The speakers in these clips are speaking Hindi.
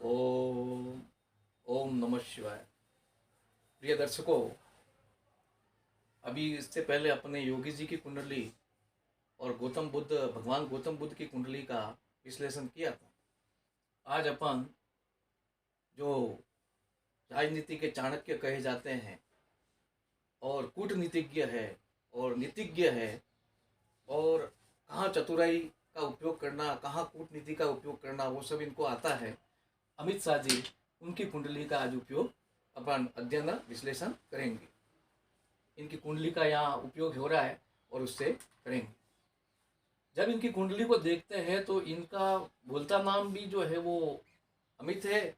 ओम ओम नमः शिवाय। प्रिय दर्शकों, अभी इससे पहले अपने योगी जी की कुंडली और भगवान गौतम बुद्ध की कुंडली का विश्लेषण किया था। आज अपन जो राजनीति के चाणक्य कहे जाते हैं और कूटनीतिज्ञ है और नीतिज्ञ है और कहाँ चतुराई का उपयोग करना, कहाँ कूटनीति का उपयोग करना, वो सब इनको आता है। अमित शाह जी, उनकी कुंडली का आज उपयोग अपन अध्ययन विश्लेषण करेंगे। इनकी कुंडली का यहाँ उपयोग हो रहा है और उससे करेंगे। जब इनकी कुंडली को देखते हैं तो इनका बोलता नाम भी जो है वो अमित है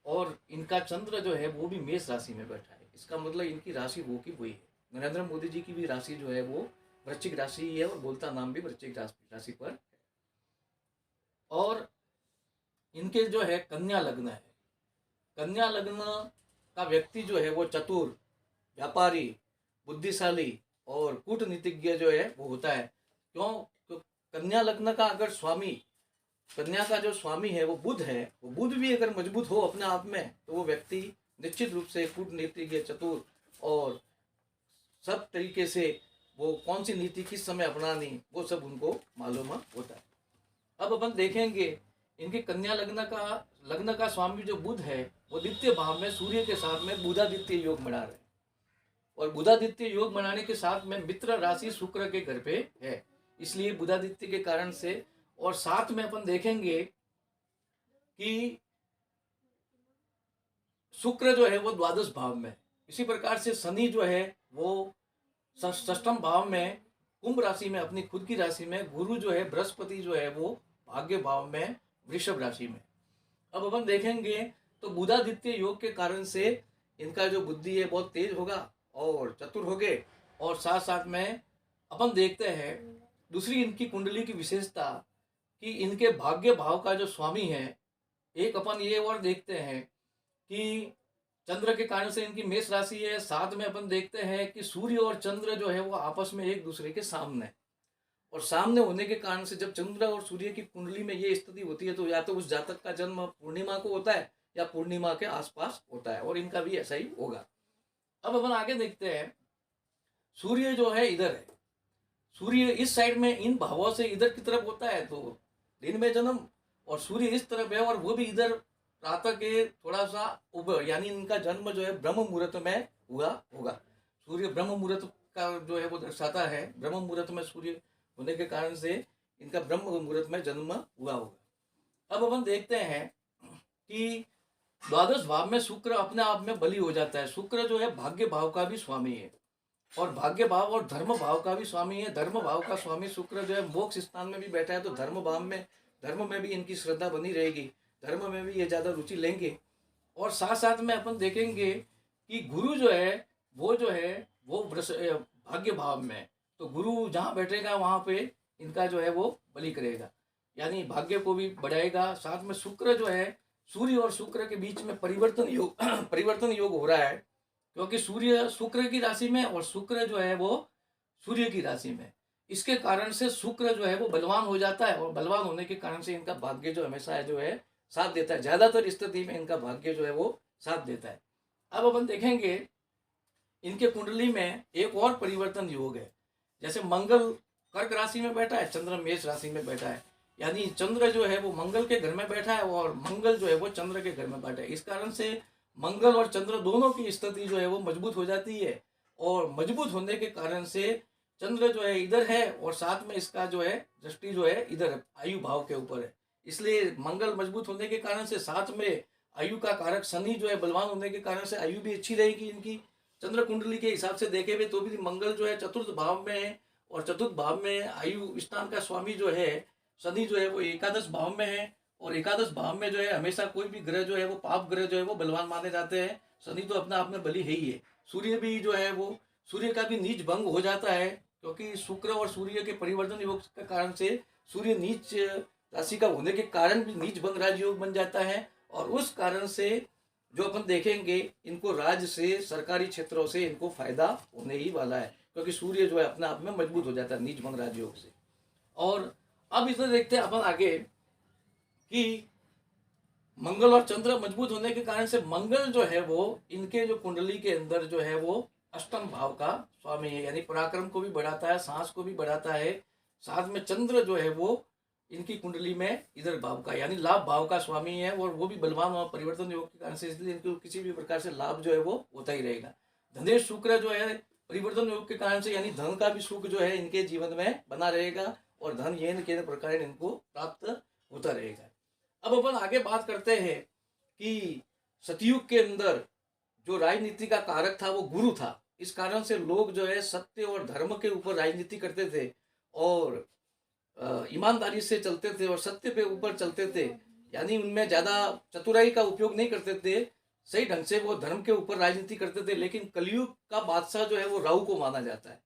और इनका चंद्र जो है वो भी मेष राशि में बैठा है। इसका मतलब इनकी राशि वो की वही है। नरेंद्र मोदी जी की भी राशि जो है वो वृश्चिक राशि है और बोलता नाम भी वृश्चिक राशि पर है। और इनके जो है कन्या लग्न है। कन्या लग्न का व्यक्ति जो है वो चतुर, व्यापारी, बुद्धिशाली और कूटनीतिज्ञ जो है वो होता है। क्यों? तो कन्या लग्न का अगर स्वामी, कन्या का जो स्वामी है वो बुध है, वो बुध भी अगर मजबूत हो अपने आप में तो वो व्यक्ति निश्चित रूप से कूटनीतिज्ञ, चतुर और सब तरीके से वो कौन सी नीति किस समय अपनानी वो सब उनको मालूम होता है। अब अपन देखेंगे इनके कन्या लग्न का स्वामी जो बुध है वो द्वितीय भाव में सूर्य के साथ में बुधादित्य योग बना रहे हैं और बुधादित्य योग बनाने के साथ में मित्र राशि शुक्र के घर पे है। इसलिए बुधादित्य के कारण से और साथ में अपन देखेंगे कि शुक्र जो है वो द्वादश भाव में, इसी प्रकार से शनि जो है वो षष्ठम भाव में कुंभ राशि में, अपनी खुद की राशि में, गुरु जो है बृहस्पति जो है वो भाग्य भाव में वृषभ राशि में। अब अपन देखेंगे तो बुधादित्य योग के कारण से इनका जो बुद्धि है बहुत तेज होगा और चतुर होगे। और साथ साथ में अपन देखते हैं दूसरी इनकी कुंडली की विशेषता कि इनके भाग्य भाव का जो स्वामी है, एक अपन ये और देखते हैं कि चंद्र के कारण से इनकी मेष राशि है। साथ में अपन देखते हैं कि सूर्य और चंद्र जो है वो आपस में एक दूसरे के सामने, और सामने होने के कारण से जब चंद्र और सूर्य की कुंडली में ये स्थिति होती है तो या तो उस जातक का जन्म पूर्णिमा को होता है या पूर्णिमा के आसपास होता है, और इनका भी ऐसा ही होगा। अब अपन आगे देखते हैं, सूर्य जो है इधर है, सूर्य इस साइड में इन भावों से इधर की तरफ होता है तो दिन में जन्म, और सूर्य इस तरफ है और वो भी इधर प्रातः के थोड़ा सा ऊपर, यानी इनका जन्म जो है ब्रह्म मुहूर्त में हुआ होगा। सूर्य ब्रह्म मुहूर्त का जो है वो दर्शाता है, ब्रह्म मुहूर्त में सूर्य होने के कारण से इनका ब्रह्म मुहूर्त में जन्म हुआ होगा। अब अपन देखते हैं कि द्वादश भाव में शुक्र अपने आप में बली हो जाता है। शुक्र जो है भाग्य भाव का भी स्वामी है और भाग्य भाव और धर्म भाव का भी स्वामी है। धर्म भाव का स्वामी शुक्र जो है मोक्ष स्थान में भी बैठा है, तो धर्म में भी इनकी श्रद्धा बनी रहेगी, धर्म में भी ये ज्यादा रुचि लेंगे। और साथ साथ में अपन देखेंगे कि गुरु जो है वो भाग्य भाव में, तो गुरु जहाँ बैठेगा वहां पे इनका जो है वो बलि करेगा, यानी भाग्य को भी बढ़ाएगा। साथ में शुक्र जो है, सूर्य और शुक्र के बीच में परिवर्तन योग परिवर्तन योग हो रहा है, क्योंकि सूर्य शुक्र की राशि में और शुक्र जो है वो सूर्य की राशि में। इसके कारण से शुक्र जो है वो बलवान हो जाता है और बलवान होने के कारण से इनका भाग्य जो हमेशा जो है साथ देता है, ज्यादातर स्थिति में इनका भाग्य जो है वो साथ देता है। अब अपन देखेंगे इनके कुंडली में एक और परिवर्तन योग है। जैसे मंगल कर्क राशि में बैठा है, चंद्र मेष राशि में बैठा है, यानी चंद्र जो है वो मंगल के घर में बैठा है और मंगल जो है वो चंद्र के घर में बैठा है। इस कारण से मंगल और चंद्र दोनों की स्थिति जो है वो मजबूत हो जाती है, और मजबूत होने के कारण से चंद्र जो है इधर है और साथ में इसका जो है दृष्टि जो है इधर आयु भाव के ऊपर है। इसलिए मंगल मजबूत होने के कारण से साथ में आयु का कारक शनि जो है बलवान होने के कारण से आयु भी अच्छी रहेगी इनकी। चंद्र कुंडली के हिसाब से देखे हुए तो भी मंगल जो है चतुर्थ भाव में है, और चतुर्थ भाव में आयु स्थान का स्वामी जो है शनि जो है वो एकादश भाव में है, और एकादश भाव में जो है हमेशा कोई भी ग्रह जो है वो पाप ग्रह जो है वो बलवान माने जाते हैं। शनि तो अपने आप में बली है ही है। सूर्य भी जो है वो, सूर्य का भी नीच भंग हो जाता है, क्योंकि शुक्र और सूर्य के परिवर्तन योग के कारण से सूर्य नीच राशि का होने के कारण भी नीच भंग राजयोग बन जाता है, और उस कारण से जो अपन देखेंगे इनको राज्य से, सरकारी क्षेत्रों से इनको फायदा होने ही वाला है, क्योंकि सूर्य जो है अपने आप में मजबूत हो जाता है नीच भंग राजयोग से। और अब इसे देखते हैं अपन आगे कि मंगल और चंद्र मजबूत होने के कारण से मंगल जो है वो इनके जो कुंडली के अंदर जो है वो अष्टम भाव का स्वामी है, यानी पराक्रम को भी बढ़ाता है, साहस को भी बढ़ाता है। साथ में चंद्र जो है वो इनकी कुंडली में इधर भाव का यानी लाभ भाव का स्वामी है, और वो भी बलवान और परिवर्तन योग के कारण से, इसलिए इनको किसी भी प्रकार से लाभ जो है वो होता ही रहेगा। धनेश शुक्र जो है परिवर्तन योग के कारण से, यानी धन का भी सुख जो है इनके जीवन में बना रहेगा, और धन येन के प्रकार इनको प्राप्त होता रहेगा। अब अपन आगे बात करते हैं कि सतयुग के अंदर जो राजनीति का कारक था वो गुरु था। इस कारण से लोग जो है सत्य और धर्म के ऊपर राजनीति करते थे, और ईमानदारी से चलते थे, और सत्य पे ऊपर चलते थे, यानी उनमें ज्यादा चतुराई का उपयोग नहीं करते थे, सही ढंग से वो धर्म के ऊपर राजनीति करते थे। लेकिन कलयुग का बादशाह जो है वो राहु को माना जाता है,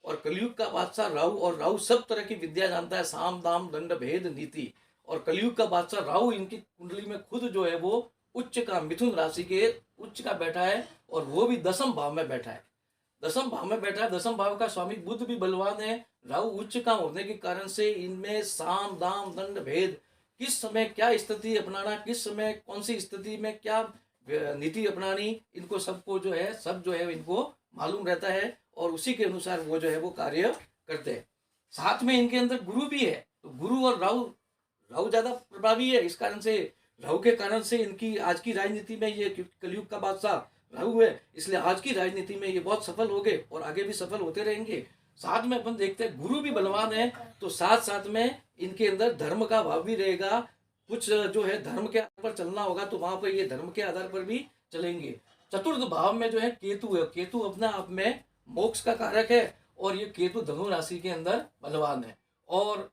और कलयुग का बादशाह राहु, और राहु सब तरह की विद्या जानता है, साम दाम दंड भेद नीति। और कलयुग का बादशाह राहु इनकी कुंडली में खुद जो है वो उच्च का, मिथुन राशि के उच्च का बैठा है, और वो भी दसम भाव में बैठा है। दसम भाव में बैठा है, दसम भाव का स्वामी बुध भी बलवान है। राहु उच्च का होने के कारण से इनमें साम दाम दंड भेद, किस समय क्या स्थिति अपनाना, किस समय कौन सी स्थिति में क्या नीति अपनानी, इनको सबको जो है सब जो है इनको मालूम रहता है, और उसी के अनुसार वो जो है वो कार्य करते हैं। साथ में इनके अंदर गुरु भी है, तो गुरु और राहु, राहु ज्यादा प्रभावी है। इस कारण से राहु के कारण से इनकी आज की राजनीति में, ये कलयुग का बादशाह राहु है, इसलिए आज की राजनीति में ये बहुत सफल हो गए, और आगे भी सफल होते रहेंगे। साथ में अपन देखते हैं गुरु भी बलवान है, तो साथ साथ में इनके अंदर धर्म का भाव भी रहेगा। कुछ जो है धर्म के आधार पर चलना होगा तो वहां पर ये धर्म के आधार पर भी चलेंगे। चतुर्थ भाव में जो है केतु है, केतु अपने आप में मोक्ष का कारक है, और ये केतु धनु राशि के अंदर बलवान है। और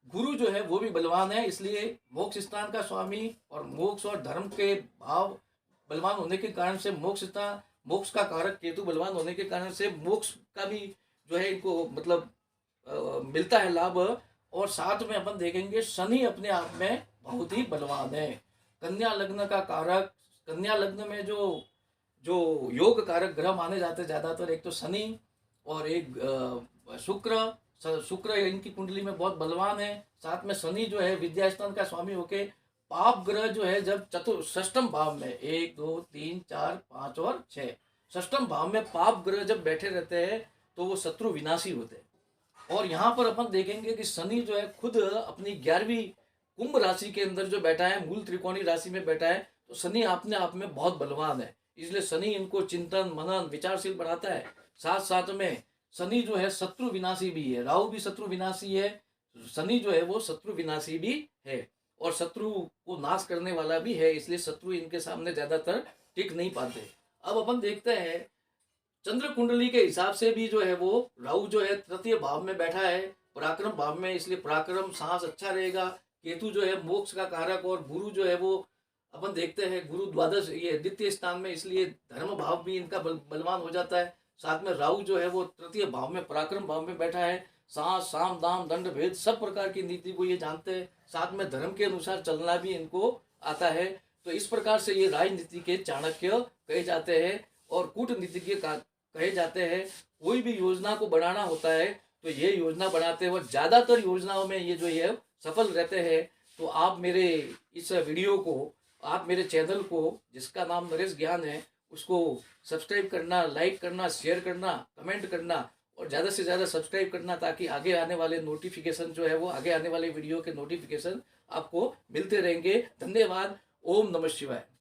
गुरु जो है वो भी बलवान है, इसलिए मोक्ष स्थान का स्वामी, और मोक्ष और धर्म के भाव बलवान होने के कारण से मोक्ष का कारक केतु बलवान होने के कारण से मोक्ष का भी जो है इनको मतलब मिलता है लाभ। और साथ में अपन देखेंगे शनि अपने आप में बहुत ही बलवान है। कन्या लग्न का कारक, कन्या लग्न में जो जो योग कारक ग्रह माने जाते हैं ज्यादातर, एक तो शनि और एक शुक्र। शुक्र इनकी कुंडली में बहुत बलवान है। साथ में शनि जो है विद्या स्थान का स्वामी होके, पाप ग्रह जो है जब षष्टम भाव में 1 2 3 4 5 और 6 षष्टम भाव में पाप ग्रह जब बैठे रहते हैं तो वो शत्रु विनाशी होते हैं। और यहाँ पर अपन देखेंगे कि शनि जो है खुद अपनी 11वीं कुंभ राशि के अंदर जो बैठा है, मूल त्रिकोणी राशि में बैठा है, तो शनि अपने आप में बहुत बलवान है। इसलिए शनि इनको चिंतन मनन विचारशील बनाता है। साथ साथ में शनि जो है शत्रु विनाशी भी है, राहु भी शत्रु विनाशी है, शनि जो है वो शत्रु विनाशी भी है, और शत्रु को नाश करने वाला भी है, इसलिए शत्रु इनके सामने ज्यादातर टिक नहीं पाते। अब अपन देखते हैं चंद्र कुंडली के हिसाब से भी जो है वो राहु जो है तृतीय भाव में बैठा है, पराक्रम भाव में, इसलिए पराक्रम साहस अच्छा रहेगा। केतु जो है मोक्ष का कारक, और गुरु जो है वो अपन देखते हैं गुरु द्वादश ये द्वितीय स्थान में, इसलिए धर्म भाव भी इनका बलवान हो जाता है। साथ में राहु जो है वो तृतीय भाव में पराक्रम भाव में बैठा है, साहस साम दाम दंड भेद सब प्रकार की नीति को ये जानते हैं। साथ में धर्म के अनुसार चलना भी इनको आता है। तो इस प्रकार से ये राजनीति के चाणक्य कहे जाते हैं, और कूटनीतिज्ञ कहे जाते हैं। कोई भी योजना को बनाना होता है तो ये योजना बनाते हैं, और ज्यादातर योजनाओं में ये जो है सफल रहते हैं। तो आप मेरे इस वीडियो को, आप मेरे चैनल को जिसका नाम नरेश ज्ञान है, उसको सब्सक्राइब करना, लाइक करना, शेयर करना, कमेंट करना, और ज़्यादा से ज़्यादा सब्सक्राइब करना, ताकि आगे आने वाले नोटिफिकेशन जो है वो आगे आने वाले वीडियो के नोटिफिकेशन आपको मिलते रहेंगे। धन्यवाद। ओम नमः शिवाय।